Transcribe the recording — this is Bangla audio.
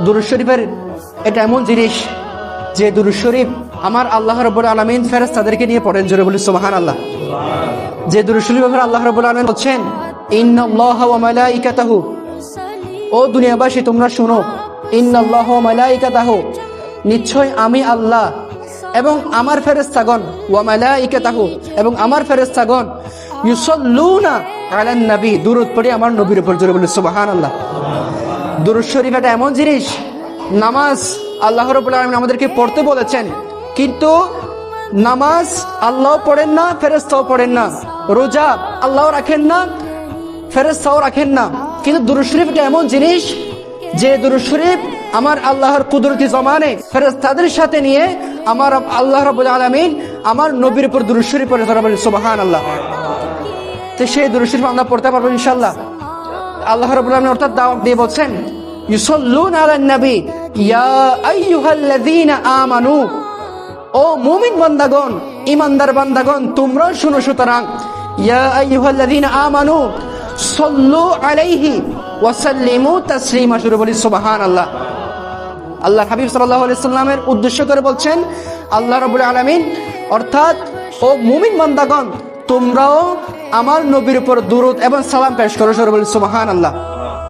দুরূদ শরীফের এটা এমন জিনিস যে দুরূদ শরীফ আমার আল্লাহ রাব্বুল আলামিন ফেরেশতাদেরকে নিয়ে পড়েন, জোরে বলি সুবহানাল্লাহ। যে দুরূদ শরীফের ব্যাপারে আল্লাহ রাব্বুল আলামিন বলছেন ইন্নাল্লাহা ওয়া মালাইকাতাহু, ও দুনিয়াবাসী তোমরা শুনো, ইন্নাল্লাহা ওয়া মালাইকাতাহু, নিশ্চয় আমি আল্লাহ এবং আমার ফেরেশতাগণ, ওয়া মালাইকাতাহু এবং আমার ফেরেশতাগণ, ইউসাল্লুনা আলান নবী, দুরূদ পড়ে আমার নবীর উপর, জোরে বলি সুবহানাল্লাহ। দুরূদ শরীফ এটা এমন জিনিস, নামাজ আল্লাহ রাব্বুল আলামিন আমাদেরকে পড়তে বলেছেন, কিন্তু নামাজ আল্লাহ পড়েন না, ফেরেশতাও পড়েন না। রোজা আল্লাহ রাখেন না, ফেরেশতাও রাখেন না। কিন্তু দুরূদ শরীফ এটা এমন জিনিস যে দুরূদ শরীফ আমার আল্লাহর কুদরতি জমানে ফেরেশতাদের সাথে নিয়ে আমার আল্লাহ রাব্বুল আলামিন আমার নবীর উপর দুরূদ শরীফ পড়ে, তারা বলে সুবহানাল্লাহ। তো সেই দুরূদ শরীফ আমরা পড়তে পারবো ইনশাআল্লাহ। আল্লাহ রাব্বুল আলামিন অর্থাৎ দাওয়াত দিয়ে বলছেন ইউসাল্লুনা আলান নবী ইয়া আইয়ুহাল্লাযীনা আমানু, ও মুমিন বান্দাগণ, ঈমানদার বান্দাগণ তোমরা শুনো, সুতরাং ইয়া আইয়ুহাল্লাযীনা আমানু সাল্লু আলাইহি ওয়া সাল্লিমু তাসলিমা, শুরু বলি সুবহানাল্লাহ। আল্লাহ হাবিব সাল্লাল্লাহু আলাইহি সাল্লামের উদ্দেশ্য করে বলছেন আল্লাহ রাব্বুল আলামিন, অর্থাৎ ও মুমিন বান্দাগণ তোমরাও আমার নবীর উপর দুরূদ এবং সালাম পেশ করো, শুরু বলি সুবহানাল্লাহ।